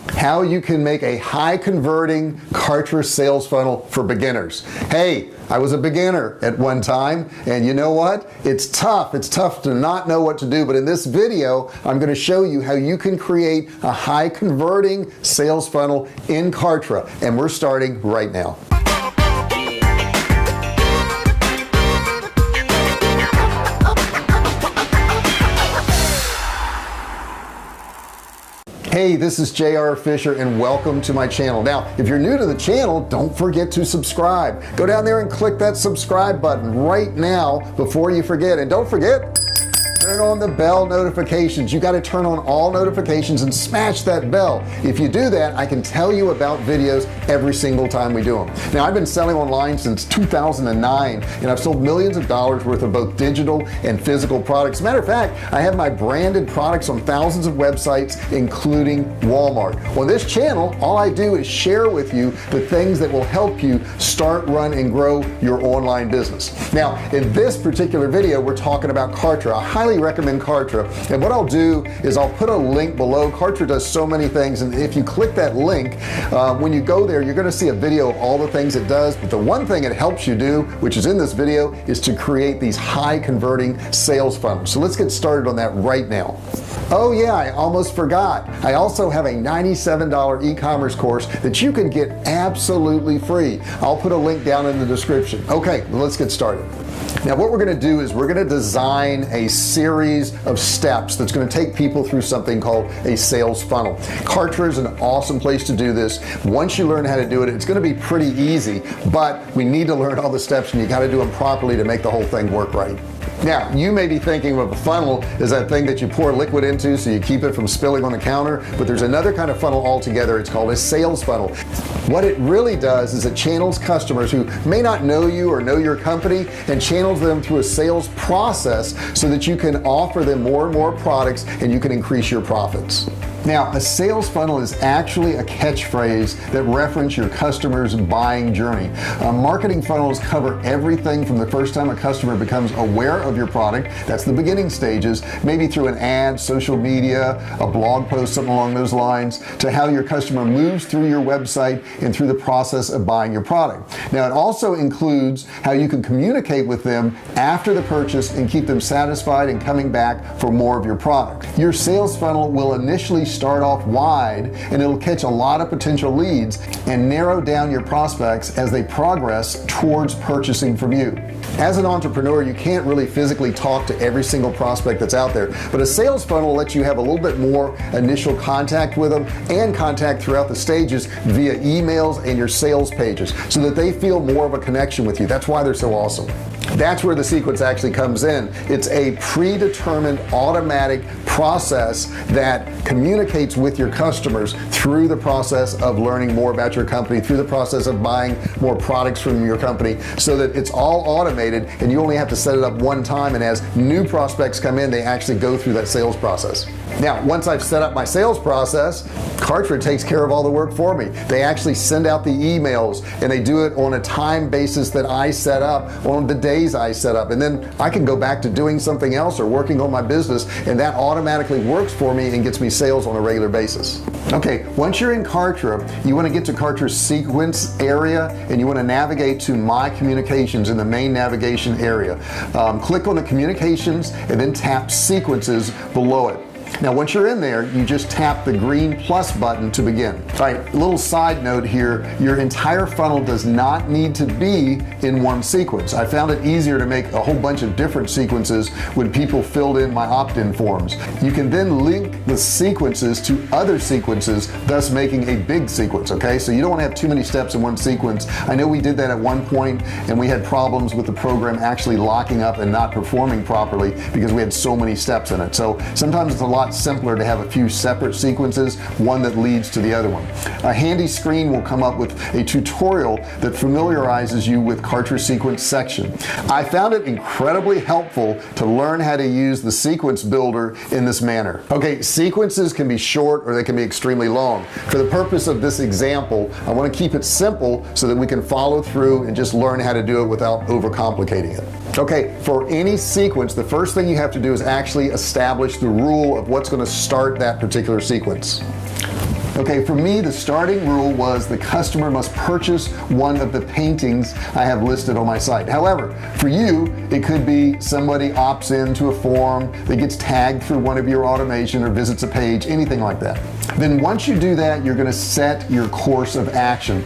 how you can make a high converting Kartra sales funnel for beginners. Hey, I was a beginner at one time, and you know what? It's tough to not know what to do, but in this video I'm going to show you how you can create a high converting sales funnel in Kartra, and we're starting right now. Hey, this is J.R. Fisher and welcome to my channel. Now, if you're new to the channel, don't forget to subscribe. Go down there and click that subscribe button right now before you forget. And don't forget, turn on the bell notifications. You got to turn on all notifications and smash that bell. If you do that, I can tell you about videos every single time we do them. Now, I've been selling online since 2009, and I've sold millions of dollars worth of both digital and physical products. Matter of fact, I have my branded products on thousands of websites, including Walmart. On this channel, all I do is share with you the things that will help you start, run, and grow your online business. Now, in this particular video, we're talking about Kartra. I highly recommend Kartra, and what I'll do is I'll put a link below. Kartra does so many things, and if you click that link, when you go there, you're going to see a video of all the things it does. But the one thing it helps you do, which is in this video, is to create these high converting sales funnels. So let's get started on that right now. Oh yeah, I almost forgot. I also have a $97 e-commerce course that you can get absolutely free. I'll put a link down in the description. Okay, let's get started. Now, what we're going to do is we're going to design a series of steps that's going to take people through something called a sales funnel. Kartra is an awesome place to do this. Once you learn how to do it, it's going to be pretty easy, but we need to learn all the steps, and you got to do them properly to make the whole thing work right. Now, you may be thinking of a funnel as that thing that you pour liquid into so you keep it from spilling on the counter, but there's another kind of funnel altogether. It's called a sales funnel. What it really does is it channels customers who may not know you or know your company, and channels them through a sales process so that you can offer them more and more products and you can increase your profits. Now, a sales funnel is actually a catchphrase that references your customer's buying journey. Marketing funnels cover everything from the first time a customer becomes aware of your product, that's the beginning stages, maybe through an ad, social media, a blog post, something along those lines, to how your customer moves through your website and through the process of buying your product. Now, it also includes how you can communicate with them after the purchase and keep them satisfied and coming back for more of your product. Your sales funnel will initially start off wide, and it'll catch a lot of potential leads and narrow down your prospects as they progress towards purchasing from you. As an entrepreneur, you can't really physically talk to every single prospect that's out there, but a sales funnel lets you have a little bit more initial contact with them and contact throughout the stages via emails and your sales pages so that they feel more of a connection with you. That's why they're so awesome. That's where the sequence actually comes in. It's a predetermined automatic process that communicates with your customers through the process of learning more about your company, through the process of buying more products from your company, so that it's all automated and you only have to set it up one time, and as new prospects come in, they actually go through that sales process. Now, once I've set up my sales process, Kartra takes care of all the work for me. They actually send out the emails, and they do it on a time basis that I set up, on the days I set up, and then I can go back to doing something else or working on my business, and that automatically works for me and gets me sales on a regular basis. Okay, once you're in Kartra, you want to get to Kartra's sequence area, and you want to navigate to My Communications in the main navigation area. Click on the Communications and then tap Sequences below it. Now, once you're in there, you just tap the green plus button to begin. All right, a little side note here, your entire funnel does not need to be in one sequence. I found it easier to make a whole bunch of different sequences when people filled in my opt-in forms. You can then link the sequences to other sequences, thus making a big sequence, okay? So you don't want to have too many steps in one sequence. I know we did that at one point, and we had problems with the program actually locking up and not performing properly because we had so many steps in it. So sometimes it's a lot simpler to have a few separate sequences, one that leads to the other one. A handy screen will come up with a tutorial that familiarizes you with Kartra sequence section. I found it incredibly helpful to learn how to use the sequence builder in this manner. Okay, sequences can be short or they can be extremely long. For the purpose of this example, I want to keep it simple so that we can follow through and just learn how to do it without overcomplicating it. Okay, for any sequence, the first thing you have to do is actually establish the rule of what's going to start that particular sequence. Okay, for me, the starting rule was the customer must purchase one of the paintings I have listed on my site. However, for you, it could be somebody opts into a form that gets tagged through one of your automation or visits a page, anything like that. Then once you do that, you're going to set your course of action.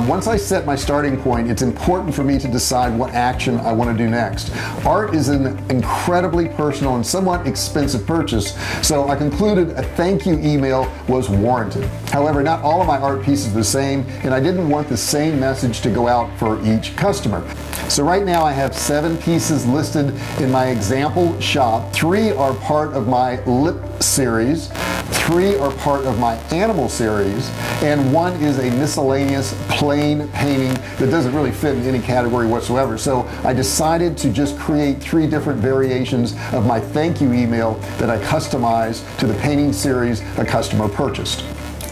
Once I set my starting point, it's important for me to decide what action I want to do next. Art is an incredibly personal and somewhat expensive purchase, so I concluded a thank you email was warranted. However, not all of my art pieces are the same, and I didn't want the same message to go out for each customer. So right now I have 7 pieces listed in my example shop. 3 are part of my lip series, 3 are part of my animal series, and 1 is a miscellaneous plain painting that doesn't really fit in any category whatsoever. So I decided to just create 3 different variations of my thank you email that I customized to the painting series a customer purchased.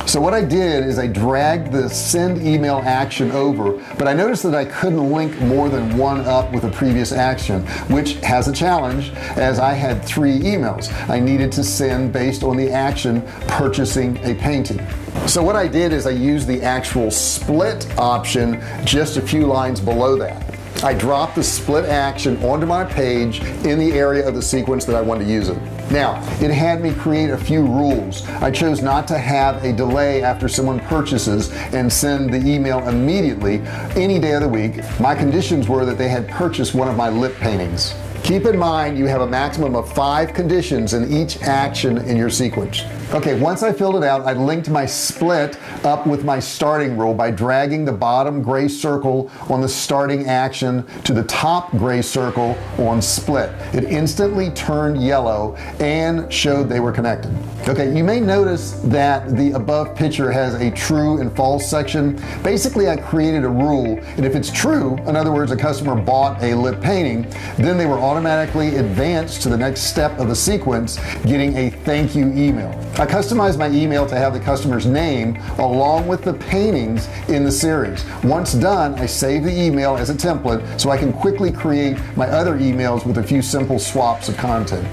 So what I did is I dragged the send email action over, but I noticed that I couldn't link more than one up with a previous action, which has a challenge as I had 3 emails I needed to send based on the action purchasing a painting. So what I did is I used the actual split option just a few lines below that. I dropped the split action onto my page in the area of the sequence that I wanted to use it. Now, it had me create a few rules. I chose not to have a delay after someone purchases and send the email immediately any day of the week. My conditions were that they had purchased one of my lip paintings. Keep in mind you have a maximum of 5 conditions in each action in your sequence. Okay, once I filled it out, I linked my split up with my starting rule by dragging the bottom gray circle on the starting action to the top gray circle on split. It instantly turned yellow and showed they were connected. Okay, you may notice that the above picture has a true and false section. Basically, I created a rule, and if it's true, in other words, a customer bought a lip painting, then they were automatically advanced to the next step of the sequence, getting a thank you email. I customized my email to have the customer's name along with the paintings in the series. Once done, I save the email as a template so I can quickly create my other emails with a few simple swaps of content.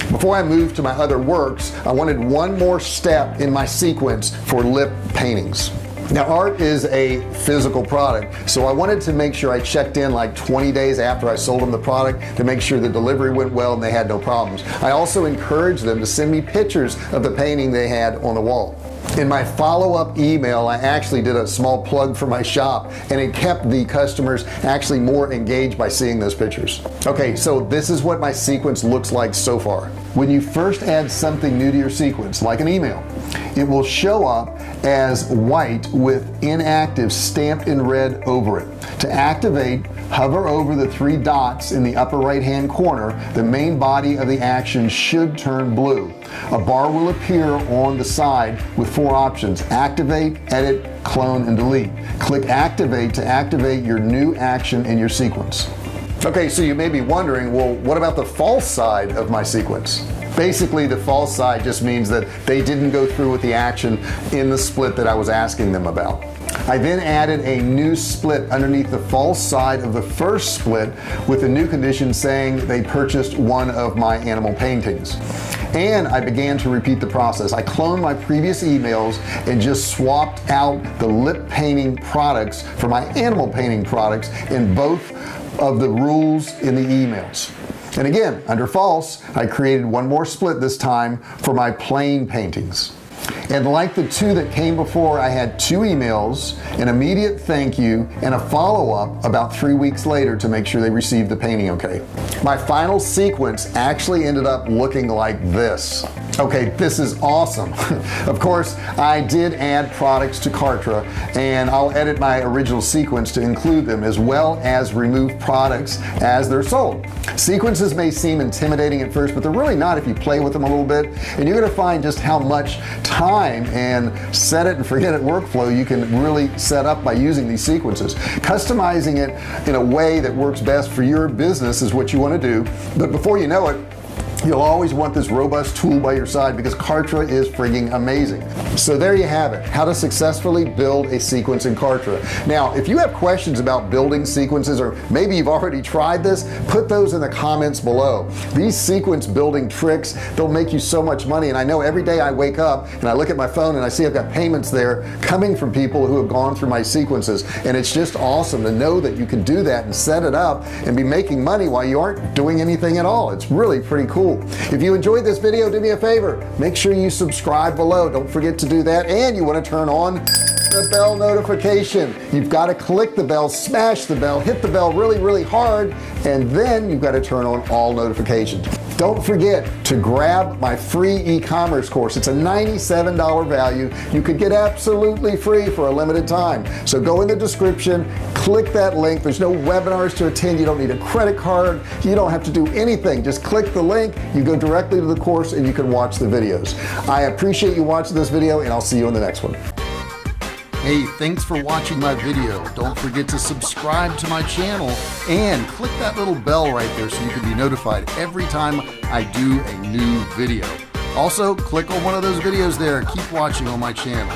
Before I move to my other works, I wanted one more step in my sequence for lip paintings. Now, art is a physical product, so I wanted to make sure I checked in like 20 days after I sold them the product to make sure the delivery went well and they had no problems. I also encouraged them to send me pictures of the painting they had on the wall. In my follow-up email, I actually did a small plug for my shop, and it kept the customers actually more engaged by seeing those pictures. Okay, so this is what my sequence looks like so far. When you first add something new to your sequence, like an email, it will show up as white with inactive stamped in red over it. To activate, hover over the 3 dots in the upper right hand corner. The main body of the action should turn blue. A bar will appear on the side with 4 options: activate, edit, clone, and delete. Click activate to activate your new action in your sequence. Okay, so you may be wondering, well, what about the false side of my sequence? Basically, the false side just means that they didn't go through with the action in the split that I was asking them about. I then added a new split underneath the false side of the first split with a new condition saying they purchased one of my animal paintings. And I began to repeat the process. I cloned my previous emails and just swapped out the lip painting products for my animal painting products in both of the rules in the emails. And again, under false, I created one more split this time for my plain paintings. And like the 2 that came before, I had 2 emails, an immediate thank you, and a follow-up about 3 weeks later to make sure they received the painting okay. My final sequence actually ended up looking like this. Okay, this is awesome. Of course, I did add products to Kartra, and I'll edit my original sequence to include them, as well as remove products as they're sold. Sequences may seem intimidating at first, but they're really not if you play with them a little bit, and you're going to find just how much time and set it and forget it workflow you can really set up by using these sequences. Customizing it in a way that works best for your business is what you want to do, but before you know it, you'll always want this robust tool by your side because Kartra is frigging amazing. So there you have it, how to successfully build a sequence in Kartra. Now if you have questions about building sequences, or maybe you've already tried this, put those in the comments below. These sequence building tricks, they'll make you so much money. And I know every day I wake up and I look at my phone and I see I've got payments there coming from people who have gone through my sequences, and it's just awesome to know that you can do that and set it up and be making money while you aren't doing anything at all. It's really pretty cool. If you enjoyed this video, do me a favor, make sure you subscribe below. Don't forget to do that, and you want to turn on the bell notification. You've got to click the bell, smash the bell, hit the bell really hard, and then you've got to turn on all notifications. Don't forget to grab my free e-commerce course. It's a $97 value. You could get absolutely free for a limited time. So go in the description, click that link. There's no webinars to attend. You don't need a credit card. You don't have to do anything. Just click the link. You go directly to the course and you can watch the videos. I appreciate you watching this video, and I'll see you in the next one. Hey, thanks for watching my video. Don't forget to subscribe to my channel and click that little bell right there so you can be notified every time I do a new video. Also, click on one of those videos there. Keep watching on my channel.